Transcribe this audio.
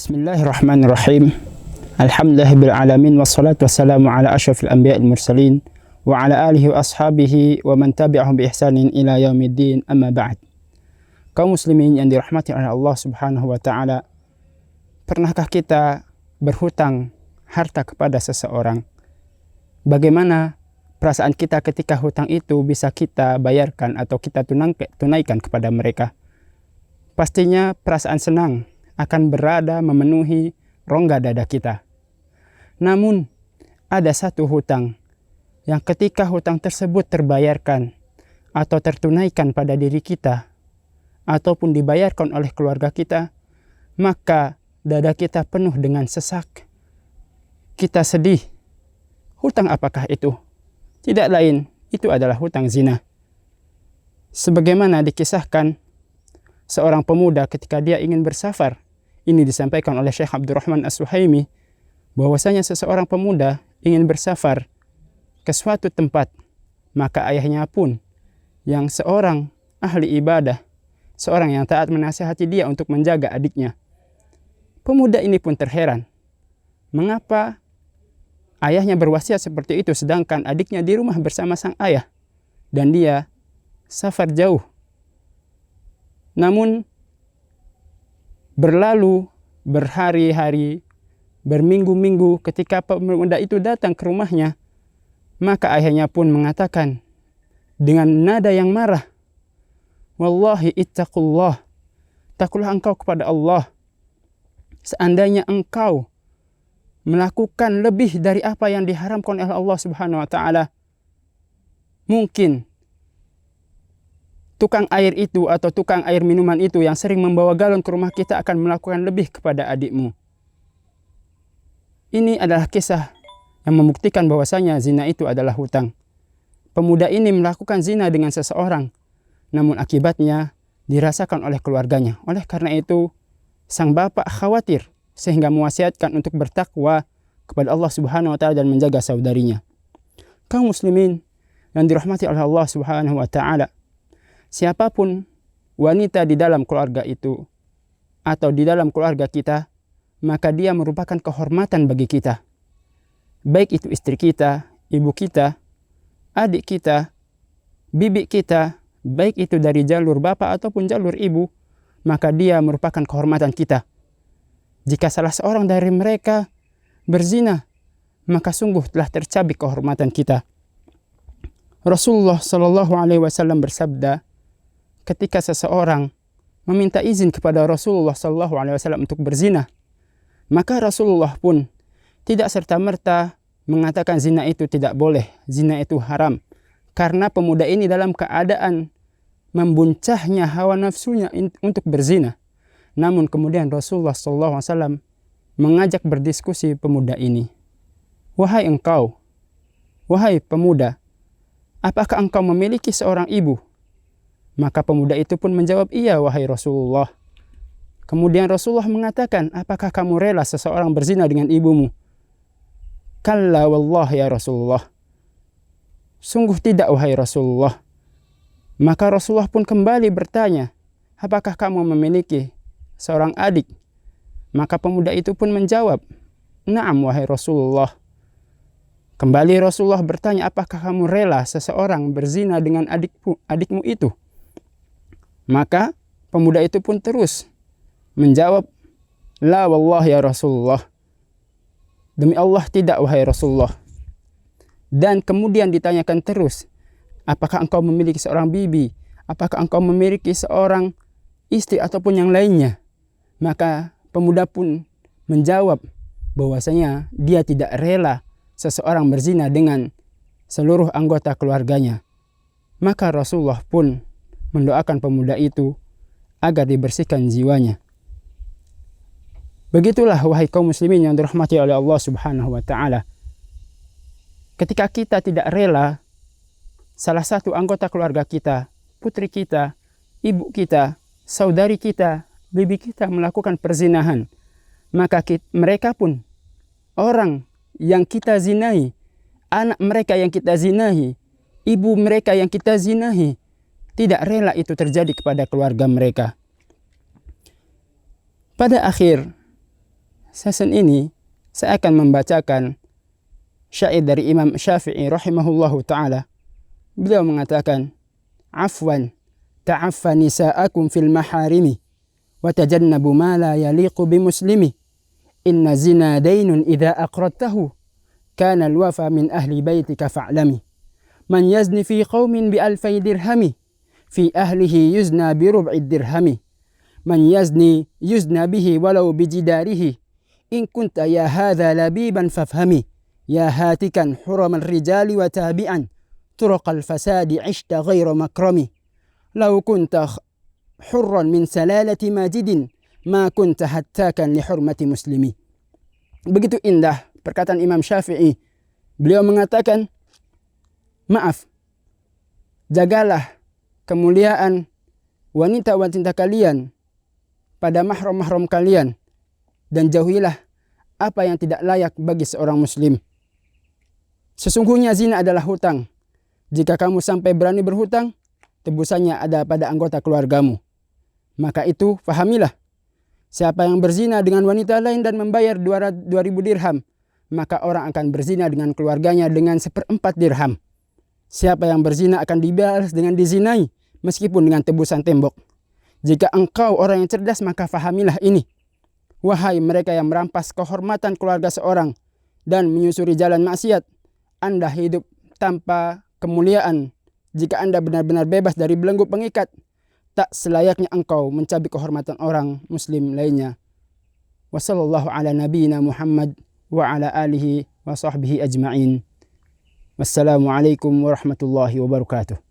Bismillahirrahmanirrahim. Alhamdulillahirabbil alamin wassalatu wassalamu ala asyrafil anbiya'il mursalin wa ala alihi wa ashabihi wa man tabi'ahum bi ihsanin ila yaumiddin, amma ba'd. Kaum muslimin yang dirahmati oleh Allah Subhanahu wa taala, pernahkah kita berhutang harta kepada seseorang? Bagaimana perasaan kita ketika hutang itu bisa kita bayarkan atau kita tunaikan kepada mereka? Pastinya perasaan senang akan berada memenuhi rongga dada kita. Namun, ada satu hutang yang ketika hutang tersebut terbayarkan atau tertunaikan pada diri kita ataupun dibayarkan oleh keluarga kita, maka dada kita penuh dengan sesak. Kita sedih. Hutang apakah itu? Tidak lain, itu adalah hutang zina. Sebagaimana dikisahkan seorang pemuda ketika dia ingin bersafar. Ini disampaikan oleh Syekh Abdurrahman As-Suhaimi, bahwasanya seseorang pemuda ingin bersafar ke suatu tempat, maka ayahnya pun yang seorang ahli ibadah, seorang yang taat menasihati dia untuk menjaga adiknya. Pemuda ini pun terheran, mengapa ayahnya berwasiat seperti itu sedangkan adiknya di rumah bersama sang ayah dan dia safar jauh. Namun berlalu berhari-hari, berminggu-minggu, ketika pemuda itu datang ke rumahnya, maka ayahnya pun mengatakan dengan nada yang marah, "Wallahi ittaqullah, takutlah engkau kepada Allah. Seandainya engkau melakukan lebih dari apa yang diharamkan oleh Allah Subhanahu wa taala, mungkin tukang air itu atau tukang air minuman itu yang sering membawa galon ke rumah kita akan melakukan lebih kepada adikmu." Ini adalah kisah yang membuktikan bahwasanya zina itu adalah hutang. Pemuda ini melakukan zina dengan seseorang, namun akibatnya dirasakan oleh keluarganya. Oleh karena itu, sang bapak khawatir sehingga mewasiatkan untuk bertakwa kepada Allah Subhanahu wa taala dan menjaga saudarinya. Kaum muslimin yang dirahmati oleh Allah Subhanahu wa taala, siapapun wanita di dalam keluarga itu atau di dalam keluarga kita, maka dia merupakan kehormatan bagi kita. Baik itu istri kita, ibu kita, adik kita, bibi kita, baik itu dari jalur bapak ataupun jalur ibu, maka dia merupakan kehormatan kita. Jika salah seorang dari mereka berzina, maka sungguh telah tercabik kehormatan kita. Rasulullah Shallallahu Alaihi Wasallam bersabda, ketika seseorang meminta izin kepada Rasulullah Shallallahu Alaihi Wasallam untuk berzina, maka Rasulullah pun tidak serta-merta mengatakan zina itu tidak boleh, zina itu haram, karena pemuda ini dalam keadaan membuncahnya hawa nafsunya untuk berzina. Namun kemudian Rasulullah Shallallahu Alaihi Wasallam mengajak berdiskusi pemuda ini. Wahai engkau, wahai pemuda, apakah engkau memiliki seorang ibu? Maka pemuda itu pun menjawab, iya wahai Rasulullah. Kemudian Rasulullah mengatakan, apakah kamu rela seseorang berzina dengan ibumu? Kalla wallah ya Rasulullah. Sungguh tidak wahai Rasulullah. Maka Rasulullah pun kembali bertanya, apakah kamu memiliki seorang adik? Maka pemuda itu pun menjawab, na'am wahai Rasulullah. Kembali Rasulullah bertanya, apakah kamu rela seseorang berzina dengan adikmu itu? Maka pemuda itu pun terus menjawab, la wallah ya Rasulullah. Demi Allah tidak wahai Rasulullah. Dan kemudian ditanyakan terus, apakah engkau memiliki seorang bibi? Apakah engkau memiliki seorang istri ataupun yang lainnya? Maka pemuda pun menjawab bahwasanya dia tidak rela seseorang berzina dengan seluruh anggota keluarganya. Maka Rasulullah pun mendoakan pemuda itu agar dibersihkan jiwanya. Begitulah wahai kaum muslimin yang dirahmati oleh Allah Subhanahu wa taala. Ketika kita tidak rela salah satu anggota keluarga kita, putri kita, ibu kita, saudari kita, bibi kita melakukan perzinahan, maka mereka pun orang yang kita zinahi, anak mereka yang kita zinahi, ibu mereka yang kita zinahi, tidak rela itu terjadi kepada keluarga mereka. Pada akhir sesen ini saya akan membacakan syair dari Imam Syafi'i rahimahullahu ta'ala. Beliau mengatakan, afwan ta'affa nisa'akum fil maharimi wa tajannabu ma la yaliqu bimuslimi inna zina daynun idha aqradtahu kana alwafa min ahli baitika fa'lami man yazni fi qaumin bi alfay dirhami fi ahlihi yuzna bi rub'i dirhami man yazni yuzna bihi walau bijidarihi in kunta ya hadha labiban fafhami ya hatikan huramal rijali wa tabi'an turuqal fasadi ishta ghayra makrami law kunta hurran min salalati majidin ma kunta hattakan li hurmati muslimi. Begitu indah perkataan Imam Syafi'i. Beliau mengatakan, maaf, jagalah kemuliaan wanita-wanita kalian pada mahram-mahram kalian dan jauhilah apa yang tidak layak bagi seorang muslim. Sesungguhnya zina adalah hutang. Jika kamu sampai berani berhutang, tebusannya ada pada anggota keluargamu. Maka itu fahamilah, siapa yang berzina dengan wanita lain dan membayar 2.000 dirham, maka orang akan berzina dengan keluarganya dengan 1/4 dirham. Siapa yang berzina akan dibalas dengan dizinai, meskipun dengan tebusan tembok. Jika engkau orang yang cerdas, maka fahamilah ini. Wahai mereka yang merampas kehormatan keluarga seorang dan menyusuri jalan maksiat, Anda hidup tanpa kemuliaan. Jika Anda benar-benar bebas dari belenggu pengikat, tak selayaknya engkau mencabik kehormatan orang muslim lainnya. Wa sallallahu ala nabiyyina Muhammad wa ala alihi wa sahbihi ajma'in. Wassalamualaikum warahmatullahi wabarakatuh.